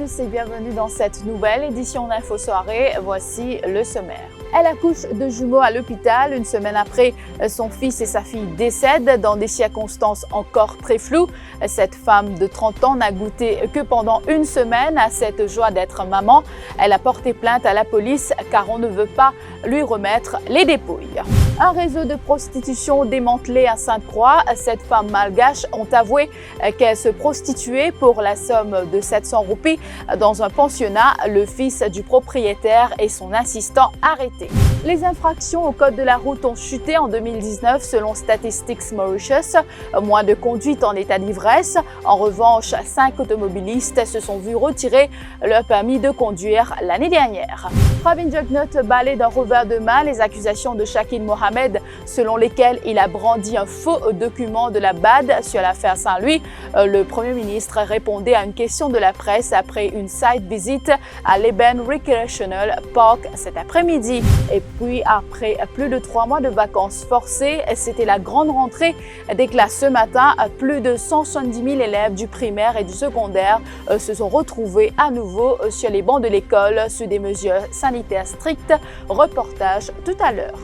tous et bienvenue dans cette nouvelle édition d'Info Soirée. Voici le sommaire. Elle accouche de jumeaux à l'hôpital. Une semaine après, son fils et sa fille décèdent dans des circonstances encore très floues. Cette femme de 30 ans n'a goûté que pendant une semaine à cette joie d'être maman. Elle a porté plainte à la police car on ne veut pas lui remettre les dépouilles. Un réseau de prostitution démantelé à Sainte-Croix. Cette femme malgache ont avoué qu'elle se prostituait pour la somme de 700 roupies dans un pensionnat. Le fils du propriétaire et son assistant arrêtés. Les infractions au code de la route ont chuté en 2019 selon Statistics Mauritius. Moins de conduite en état d'ivresse. En revanche, 5 automobilistes se sont vus retirer leur permis de conduire l'année dernière. Pravin Jugnauth balaie d'un revers de main les accusations de Shakil Mohamed selon lesquelles il a brandi un faux document de la BAD sur l'affaire Saint-Louis. Le Premier ministre répondait à une question de la presse après une site visit à l'Eben Recreational Park cet après-midi. Et puis, après plus de 3 mois de vacances forcées, c'était la grande rentrée des classes ce matin. Plus de 170 000 élèves du primaire et du secondaire se sont retrouvés à nouveau sur les bancs de l'école sous des mesures sanitaires strictes. Reportage tout à l'heure.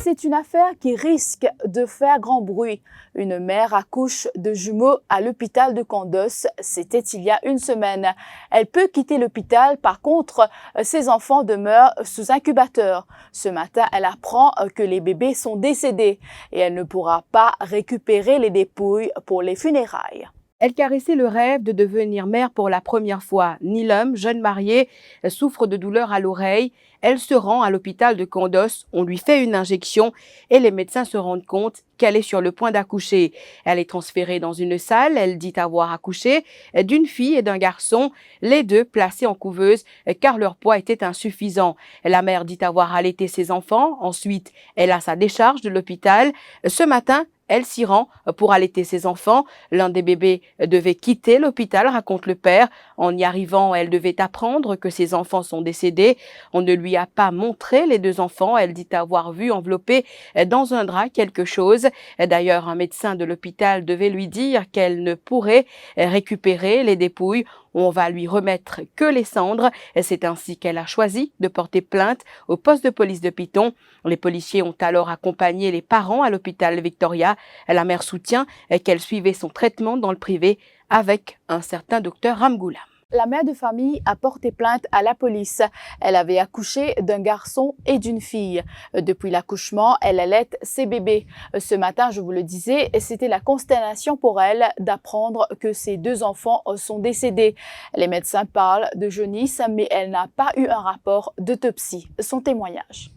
C'est une affaire qui risque de faire grand bruit. Une mère accouche de jumeaux à l'hôpital de Condos. C'était il y a une semaine. Elle peut quitter l'hôpital. Par contre, ses enfants demeurent sous incubateur. Ce matin, elle apprend que les bébés sont décédés et elle ne pourra pas récupérer les dépouilles pour les funérailles. Elle caressait le rêve de devenir mère pour la première fois. Nilam, jeune mariée, souffre de douleurs à l'oreille. Elle se rend à l'hôpital de Condos. On lui fait une injection et les médecins se rendent compte qu'elle est sur le point d'accoucher. Elle est transférée dans une salle. Elle dit avoir accouché d'une fille et d'un garçon, les deux placés en couveuse car leur poids était insuffisant. La mère dit avoir allaité ses enfants. Ensuite, elle a sa décharge de l'hôpital. Ce matin, elle s'y rend pour allaiter ses enfants. L'un des bébés devait quitter l'hôpital, raconte le père. En y arrivant, elle devait apprendre que ses enfants sont décédés. On ne lui a pas montré les 2 enfants. Elle dit avoir vu enveloppé dans un drap quelque chose. D'ailleurs, un médecin de l'hôpital devait lui dire qu'elle ne pourrait récupérer les dépouilles. On va lui remettre que les cendres. C'est ainsi qu'elle a choisi de porter plainte au poste de police de Piton. Les policiers ont alors accompagné les parents à l'hôpital Victoria. La mère soutient qu'elle suivait son traitement dans le privé avec un certain docteur Ramgoulam. La mère de famille a porté plainte à la police. Elle avait accouché d'un garçon et d'une fille. Depuis l'accouchement, elle allait ses bébés. Ce matin, je vous le disais, c'était la consternation pour elle d'apprendre que ses 2 enfants sont décédés. Les médecins parlent de jaunisse, mais elle n'a pas eu un rapport d'autopsie. Son témoignage.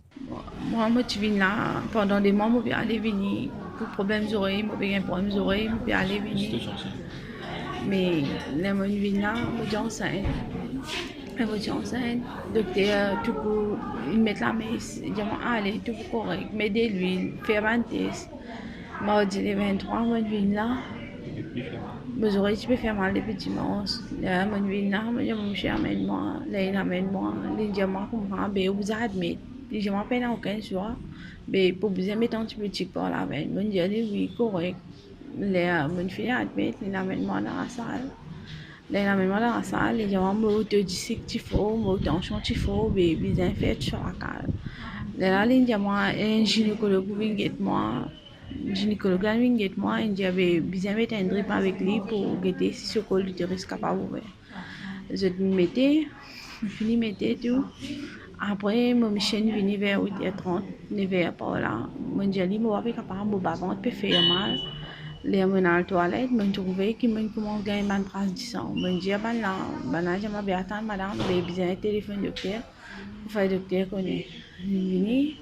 Moi, je viens là pendant des mois, je vais aller venir pour problèmes d'oreilles, je vais aller venir. Mais les gens viennent là, je suis enceinte. Docteur, tout pour ils mettent la messe, ils disent allez, tout pour correct, mettre de l'huile, faire un test. Mardi les 23, je viens là. Mes oreilles, tu peux faire mal depuis dimanche. Je viens là, je dis mon cher, amène-moi, là il amène-moi, il dit moi comprends, ben vous admettez. Je dis m'appelle à aucun soir, mais pour vous mettre un petit peu par la veine, je dis oui correct. Mon fils admettre, il amène-moi dans la salle. Là, il amène-moi dans la salle, il dit moi te dis qu'il faut, moi tension qu'il faut, mais bien fait sur la cale. Là, il dit moi un gynécologue vient guetter moi. Gynécologue vient guetter moi, il dit bien mettre un drip avec lui pour guetter si ce col l'utérus capable ouvert. Je mettais, je finis mettre tout. Après, mon chien vient vers 8h30, 9h par là. Mon dit moi avec capable mon bavant peut faire mal. Les gens dans la toilette, je trouvais qu'ils m'ont gagné une trace de sang. Je dis, je m'avais attendu, madame, j'ai besoin de téléphone docteur. Il faut que le docteur connaisse. Le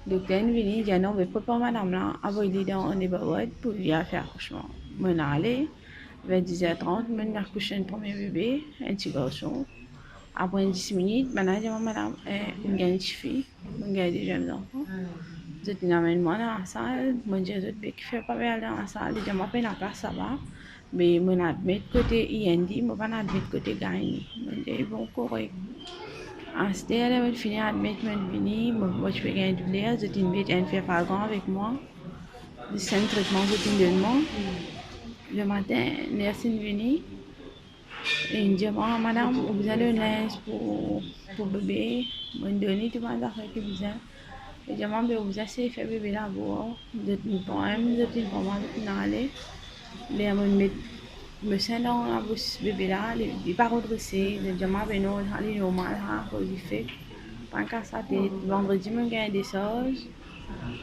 docteur est venu, il dit, non, je ne peux pas, madame, là, avoir l'idée dans un neighborhood pour faire accouchement. Je suis allé, vers 10h30, je suis accouché un premier bébé, un petit garçon. Après 10 minutes, madame, je gagne une fille, je gagne des jeunes enfants. Je suis allé dans la salle, je dis, je ne fais pas aller dans la salle, je m'appelle la place, ça va. Mais je suis côté IND, je ne suis pas côté Gaïni. Je dis, bon, correct. Ensuite, je suis fini d'admettre, je suis gagner du lait, je suis un faire fargon avec moi. Je suis un traitement, je suis donne moi. Le matin, merci de venir. Et il me dit, bon, madame, vous avez le linge pour bébé. Je me donne tout le affaires que vous avez. Et je me dis, vous avez fait bébé là-bas. Je me poème, je me dis, comment vous allez. Les me sent dans la bouche bébé là, il n'est pas redressé. Je me dis, non, il est normal, il fait. Pas qu'à sa tête. Vendredi, je gagne des choses.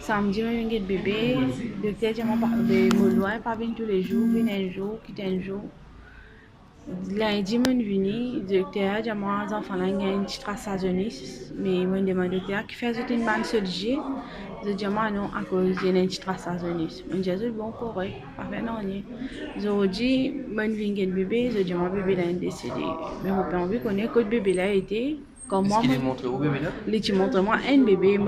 Samedi, je gagne bébé. Le docteur, je me loin, pas venir tous les jours, venir un jour, quitter un jour. Lundi, je suis venu, le docteur, j'ai dit, les enfants ont une petite traçagéniste, mais je me demande au docteur qui fait une bande sur le G. Je dis, non, à cause d'une petite traçagéniste. Je dis, bon, correct, pas fait non. Je dis, je suis venu bébé, je dis, mon bébé est décédé. Mais mon père, on connaît que le bébé là été. Est-ce qu'il est montré au bébé là? Il montre moi un bébé,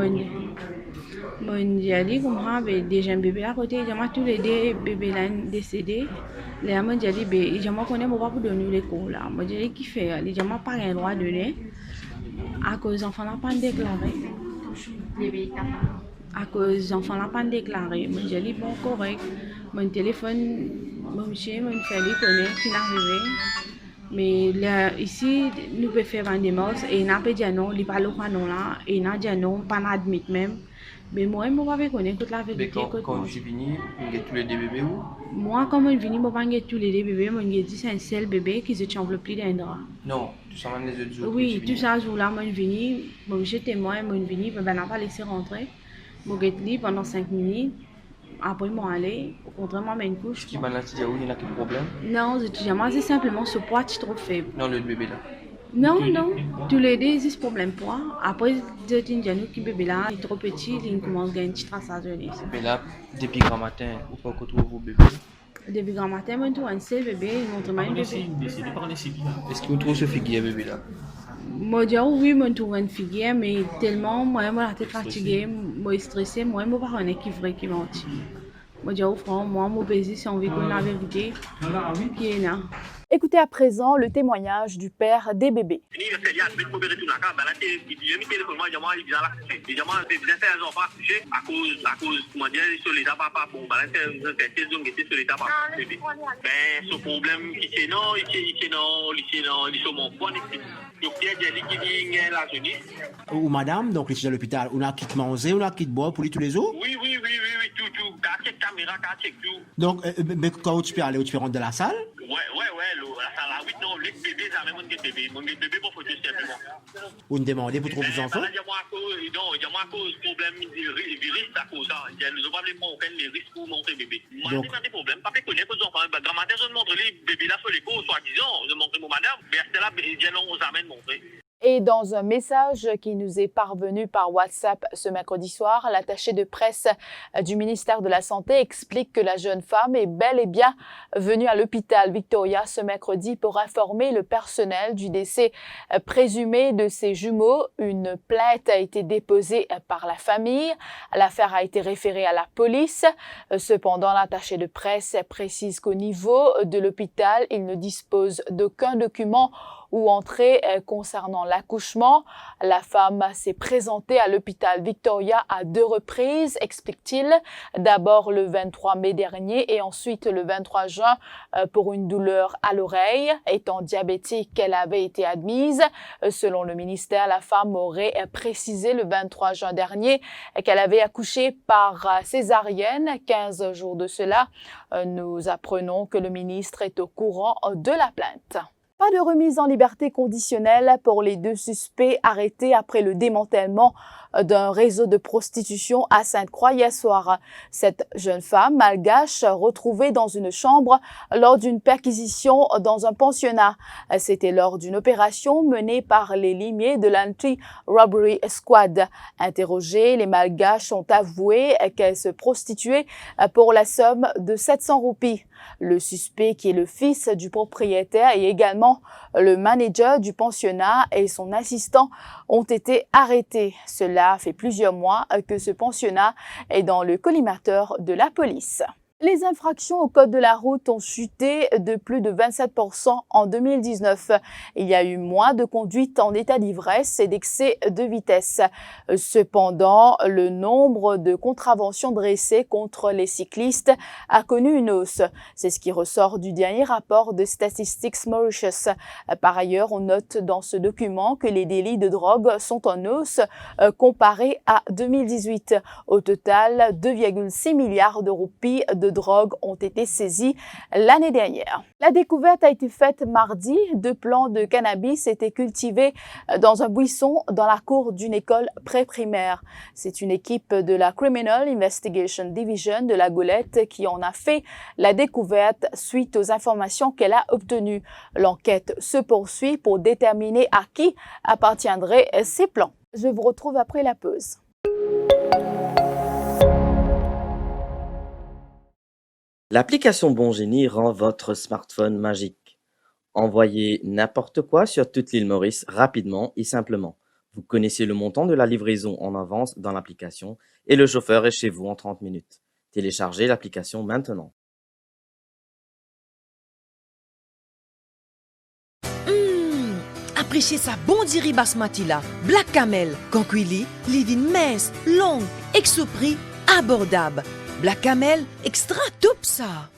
j'ai dit, comment déjà un bébé à côté, j'ai tous les deux bébés là décédés. Les amants j'ai dit, je me connais pas pour donner les cours là. Moi j'ai dit qui fait, j'ai pas un droit de donner à cause des enfants n'ont pas déclaré. À cause des enfants n'ont pas déclaré. Moi j'ai dit bon correct. Mon téléphone, mon monsieur, mon frère connaît qui n'arrivait. Mais là, ici, nous pouvons faire un démarche et n'a pas dit non, il parle pas non là, et n'a dit non, pas n'admet même. Mais moi, je ne sais pas toute la vérité. Mais quand je suis venu, il y a tous les deux bébés où? Moi, quand je suis venu, je n'ai pas tous les deux bébés, je dit c'est un seul bébé qui se enveloppé d'un drap. Non, tout ça même les autres jours. Oui, tout ça jour-là, je suis venu, j'étais témoin, je suis venu, je n'ai pas laissé rentrer. Je suis resté pendant 5 minutes. Après, je suis allé, contrairement à une couche. Qui m'a dit où il y a quel problème? Non, c'est simplement ce poids qui est trop faible. Non, le bébé là. Non, tous les deux, c'est ce problème poids. Après, je dis que le bébé là, il est trop petit, il commence à gagner une petite traçage. Mais là, depuis grand matin, vous pouvez retrouver vos bébés? Depuis grand matin, je trouve un seul bébé, il montre un bébé. Est-ce que vous trouvez ce figuier bébé là? Moi, je dis oui, je trouve une figuier, mais tellement, moi, je suis fatiguée, je suis stressée, moi, je ne sais pas qui est vrai, qui mentit. Moi, je dis franchement, moi, mon baiser, si on veut qu'on la vérité, qui est là. Écoutez à présent le témoignage du père des bébés. Ou madame, donc ici à l'hôpital, on a quitté manger, on a quitté boire pour lui tous les jours? Oui, tout. Caméra, tout. Donc, mais quand tu peux aller, tu peux rentrer dans la salle? Ouais, la salle là, oui, non, les bébés, ça même mon bébé, pour photo simplement. Vous me demandez pour trouver vos enfants? Il y a moi à cause problème de virus à cause ça. Il y a nous pas les risques pour montrer bébé. Moi, c'est pas des problèmes, pas connaître les enfants. Grand-mère, je montre les bébés là sur l'écho, soi-disant, je montre mon madame, mais c'est là, on nous amène montrer. Et dans un message qui nous est parvenu par WhatsApp ce mercredi soir, l'attaché de presse du ministère de la Santé explique que la jeune femme est bel et bien venue à l'hôpital Victoria ce mercredi pour informer le personnel du décès présumé de ses jumeaux. Une plainte a été déposée par la famille. L'affaire a été référée à la police. Cependant, l'attaché de presse précise qu'au niveau de l'hôpital, il ne dispose d'aucun document ou entrée concernant l'accouchement. La femme s'est présentée à l'hôpital Victoria à 2 reprises, explique-t-il. D'abord le 23 mai dernier et ensuite le 23 juin pour une douleur à l'oreille. Étant diabétique, elle avait été admise. Selon le ministère, la femme aurait précisé le 23 juin dernier qu'elle avait accouché par césarienne. 15 jours de cela, nous apprenons que le ministre est au courant de la plainte. Pas de remise en liberté conditionnelle pour les 2 suspects arrêtés après le démantèlement d'un réseau de prostitution à Sainte-Croix hier soir. Cette jeune femme malgache retrouvée dans une chambre lors d'une perquisition dans un pensionnat. C'était lors d'une opération menée par les limiers de l'Anti-Robbery Squad. Interrogées, les malgaches ont avoué qu'elles se prostituaient pour la somme de 700 roupies. Le suspect, qui est le fils du propriétaire et également le manager du pensionnat et son assistant, ont été arrêtés. Cela fait plusieurs mois que ce pensionnat est dans le collimateur de la police. Les infractions au code de la route ont chuté de plus de 27% en 2019. Il y a eu moins de conduites en état d'ivresse et d'excès de vitesse. Cependant, le nombre de contraventions dressées contre les cyclistes a connu une hausse. C'est ce qui ressort du dernier rapport de Statistics Mauritius. Par ailleurs, on note dans ce document que les délits de drogue sont en hausse comparé à 2018. Au total, 2,6 milliards de roupies de drogue ont été saisies l'année dernière. La découverte a été faite mardi. 2 plants de cannabis étaient cultivés dans un buisson dans la cour d'une école pré-primaire. C'est une équipe de la Criminal Investigation Division de la Goélette qui en a fait la découverte suite aux informations qu'elle a obtenues. L'enquête se poursuit pour déterminer à qui appartiendraient ces plants. Je vous retrouve après la pause. L'application Bon Génie rend votre smartphone magique. Envoyez n'importe quoi sur toute l'île Maurice rapidement et simplement. Vous connaissez le montant de la livraison en avance dans l'application et le chauffeur est chez vous en 30 minutes. Téléchargez l'application maintenant. Appréciez sa bon diri basmati là, Black Camel, Conquili, livin mince, longue, ex-prix, abordable. Black Camel, extra top ça.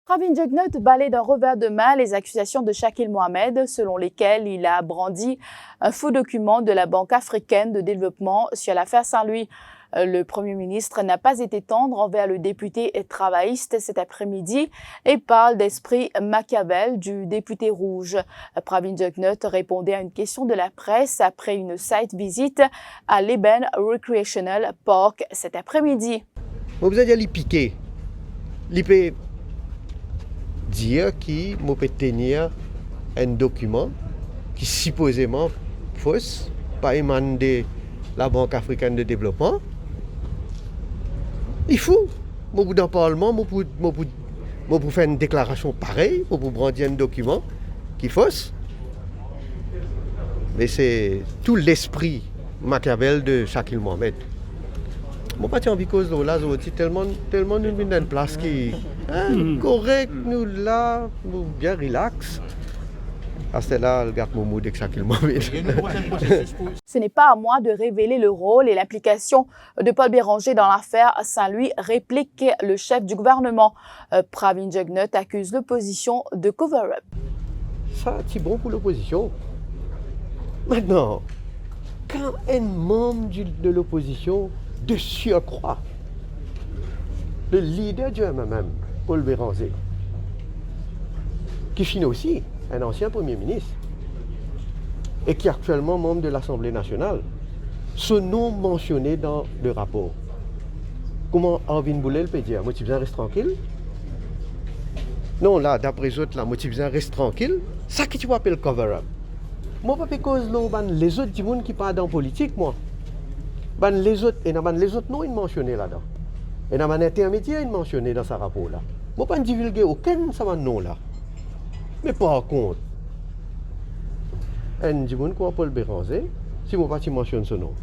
Pravin Jugnauth balaie d'un revers de main les accusations de Shakil Mohamed, selon lesquelles il a brandi un faux document de la Banque africaine de développement sur l'affaire Saint-Louis. Le Premier ministre n'a pas été tendre envers le député travailliste cet après-midi et parle d'esprit Machiavel du député rouge. Pravin Jugnauth répondait à une question de la presse après une site visite à l'Eben Recreational Park cet après-midi. Vous avez dit piqué. Il peut dire qu'il peut tenir un document qui supposément faux, pas émanant de la Banque africaine de développement. Il faut, dans le Parlement, Moi, pour faire une déclaration pareille, pour brandir un document qui est fausse. Mais c'est tout l'esprit Machiavel de Shakil Mohamed. Moi, pas envie cause de là, tellement nous venons dans une place qui est correcte, nous là, nous bien relax. À ce là, le gars Momo de Shakil Mohamed. Ce n'est pas à moi de révéler le rôle et l'implication de Paul Béranger dans l'affaire Saint-Louis, réplique le chef du gouvernement. Pravin Jugnut accuse l'opposition de cover-up. Ça, c'est bon pour l'opposition. Maintenant, quand un membre de l'opposition de surcroît, le leader du MMM, Paul Béranger, qui finit aussi un ancien Premier ministre et qui est actuellement membre de l'Assemblée nationale, ce nom mentionné dans le rapport. Comment Arvin Boulel peut dire, moi tu reste tranquille? Non, là, d'après les autres, là, moi tu reste tranquille. Ça que tu appelles cover-up. Moi, pas cause les autres du monde qui parlent dans la politique, moi. Les autres non, ils mentionnent là-dedans. Et dans l'intermédiaire, ils mentionnent dans ce rapport-là. Moi, pas divulguer aucun de nom là. Mais par contre, un du monde qui Paul Béranger, si moi pas tu mentionnes ce nom.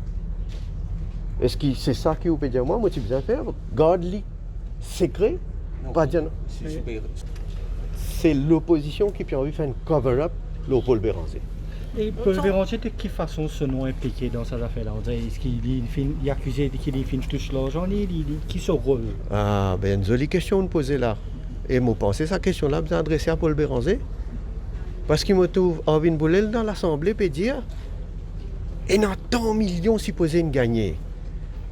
Est-ce que c'est ça que vous pouvez dire moi tu besoin faire? Garde-le secret? Non, pas dire non. C'est l'opposition qui a envie de faire un cover-up de Paul Béranger. Et Paul Béranger, de quelle façon ce nom est impliqué dans cette affaire-là? Est-ce qu'il est accusé qu'il touche l'argent? Qui son rôle? Ah, ben une jolie question de poser là. Et moi pensez cette question-là, vous adressée à Paul Béranger. Parce qu'il me trouve Arvin Boulel dans l'Assemblée peut dire et dans tant de millions supposé une gagner.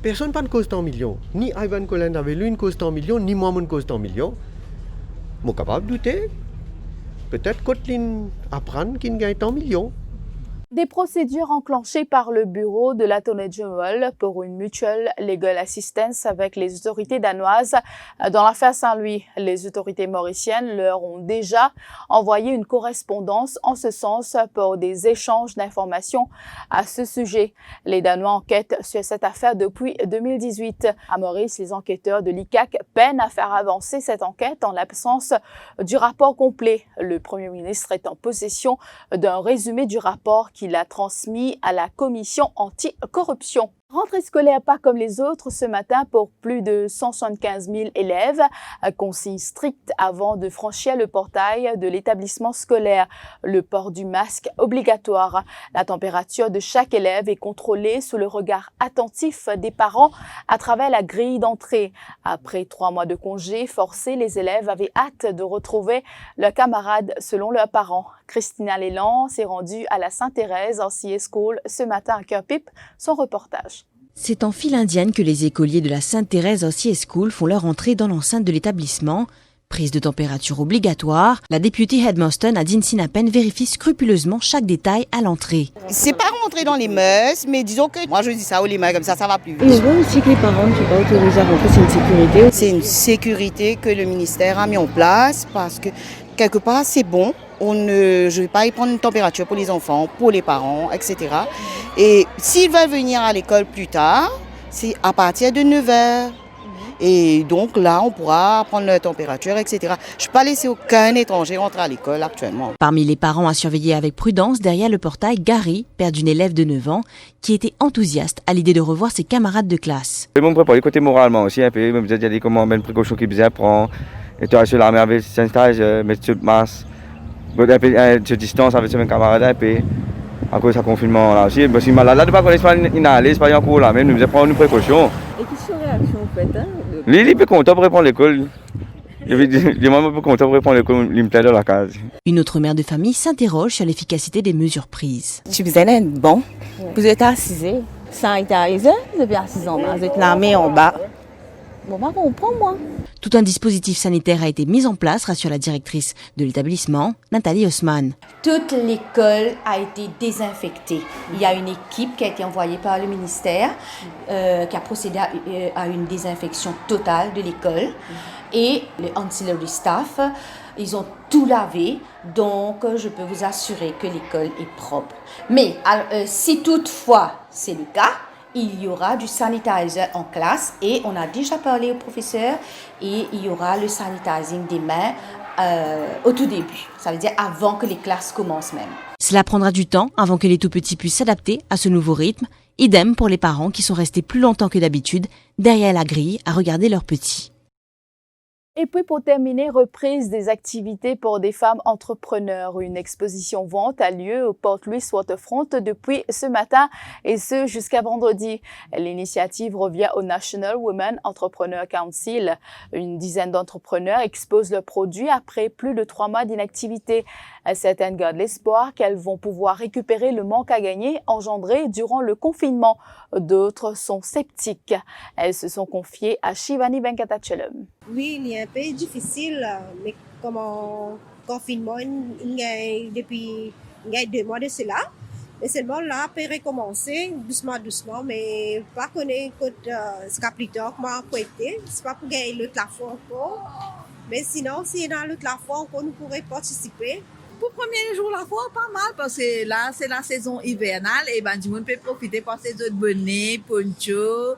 Personne n'a de cause tant de millions. Ni Ivan Colin avait lui une cause tant de millions, ni moi une cause tant de millions. Je suis capable de douter. Peut-être Kotlin apprend qu'il gagne tant de millions. Des procédures enclenchées par le bureau de l'Attorney General pour une mutual legal assistance avec les autorités danoises dans l'affaire Saint-Louis. Les autorités mauriciennes leur ont déjà envoyé une correspondance en ce sens pour des échanges d'informations à ce sujet. Les Danois enquêtent sur cette affaire depuis 2018. À Maurice, les enquêteurs de l'ICAC peinent à faire avancer cette enquête en l'absence du rapport complet. Le Premier ministre est en possession d'un résumé du rapport qu'il a transmis à la commission anti-corruption. Rentrée scolaire pas comme les autres ce matin pour plus de 175 000 élèves. Consigne stricte avant de franchir le portail de l'établissement scolaire. Le port du masque obligatoire. La température de chaque élève est contrôlée sous le regard attentif des parents à travers la grille d'entrée. Après 3 mois de congé forcés, les élèves avaient hâte de retrouver leurs camarades selon leurs parents. Christina Léland s'est rendue à la Sainte-Thérèse Ancier School ce matin à Cœur-Pipe. Son reportage. C'est en file indienne que les écoliers de la Sainte-Thérèse Ancier School font leur entrée dans l'enceinte de l'établissement. Prise de température obligatoire, la députée Hedmonston Nadine Sinapen vérifie scrupuleusement chaque détail à l'entrée. C'est pas rentrer dans les mœurs, mais disons que moi je dis ça les mains comme ça va plus vite. Et je vois aussi que les parents ne sont pas autorisés à rentrer, c'est une sécurité. C'est une sécurité que le ministère a mis en place parce que quelque part c'est bon. Je ne vais pas y prendre une température pour les enfants, pour les parents, etc. Et s'ils veulent venir à l'école plus tard, c'est à partir de 9h. Et donc là, on pourra prendre leur température, etc. Je ne vais pas laisser aucun étranger rentrer à l'école actuellement. Parmi les parents à surveiller avec prudence, derrière le portail, Gary, père d'une élève de 9 ans, qui était enthousiaste à l'idée de revoir ses camarades de classe. Je me prépare côté moralement aussi un peu, je me dis comment une précaution qu'il faisait prendre, et toi sur l'armée avec un stage, mettre sur le masque, se distance avec ses camarades un peu. À cause de ce confinement là aussi, parce que malade de pas connaître pas inhaler, c'est pas en cours là, même nous devons prendre une précaution. Et quelle sont les réactions en fait Lui, il est peu content pour répondre à l'école. Il est vraiment peu content pour répondre à l'école, il me plaît dans la case. Une autre mère de famille s'interroge sur l'efficacité des mesures prises. Tu besoin d'être bon. Vous êtes assisé, sanitarisé, vous êtes assisé en bas, vous êtes la main en bas. Bon, bah, on prend moi. Tout un dispositif sanitaire a été mis en place, rassure la directrice de l'établissement, Nathalie Haussmann. Toute l'école a été désinfectée. Il y a une équipe qui a été envoyée par le ministère qui a procédé à une désinfection totale de l'école. Et le ancillary staff, ils ont tout lavé. Donc, je peux vous assurer que l'école est propre. Mais si toutefois c'est le cas, Il y aura du sanitizer en classe et on a déjà parlé au professeur et il y aura le sanitizing des mains au tout début. Ça veut dire avant que les classes commencent même. Cela prendra du temps avant que les tout-petits puissent s'adapter à ce nouveau rythme. Idem pour les parents qui sont restés plus longtemps que d'habitude derrière la grille à regarder leurs petits. Et puis pour terminer, reprise des activités pour des femmes entrepreneurs. Une exposition vente a lieu au Port Louis Waterfront depuis ce matin et ce jusqu'à vendredi. L'initiative revient au National Women Entrepreneur Council. Une dizaine d'entrepreneurs exposent leurs produits après plus de 3 mois d'inactivité. Certaines gardent l'espoir qu'elles vont pouvoir récupérer le manque à gagner engendré durant le confinement. D'autres sont sceptiques. Elles se sont confiées à Shivani Venkatachalam. Oui, il est un peu difficile, mais comme en confinement, depuis 2 mois de cela, mais seulement là, peut recommencer doucement, mais pas connaître ce plus tard comment prêter, c'est pas pour gagner l'autre la fois encore, mais sinon, si dans l'autre la fois encore, nous pourrions participer. Pour le premier jour la fois, pas mal, parce que là, c'est la saison hivernale et ben, du monde peut profiter pour ces autres bonnets, ponchos,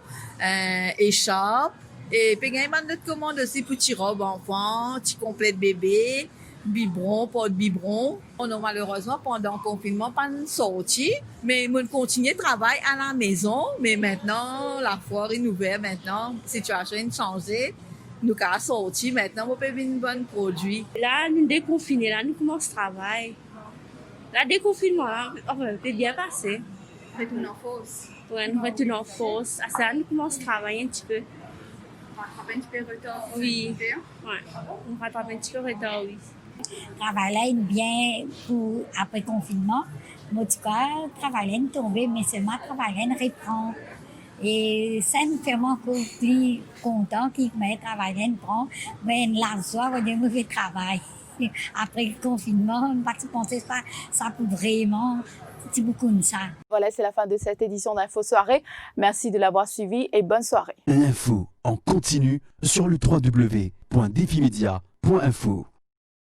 écharpes. Et puis, il y a une autre commande aussi pour petits robes enfants, petits complets de bébé, biberon, porte-biberon. On a malheureusement, pendant le confinement, pas de sortie, mais on continue de travailler à la maison. Mais maintenant, la foire est ouverte maintenant, la situation est changée. Nous avons sorti maintenant, on peut avoir un bon produit. Là, nous déconfinés, là, nous commençons à travailler. Là, déconfinement, c'est bien passé. Retourne en force. Oui, nous retournons en force. À ça, nous commençons à travailler un petit peu. Rattraper un petit peu retard. Oui, on rattrape un petit peu retard, oui. Travailler bien pour après confinement. En tout cas, travailler tombé, mais seulement travailler reprend. Et ça nous fait encore plus content qu'il met travailler prend, mais la joie de mauvais travail. Après le confinement, on va penser ça peut vraiment, c'est beaucoup de ça. Voilà, c'est la fin de cette édition d'Info Soirée. Merci de l'avoir suivi et bonne soirée. L'info en continu sur le www.defimedia.info.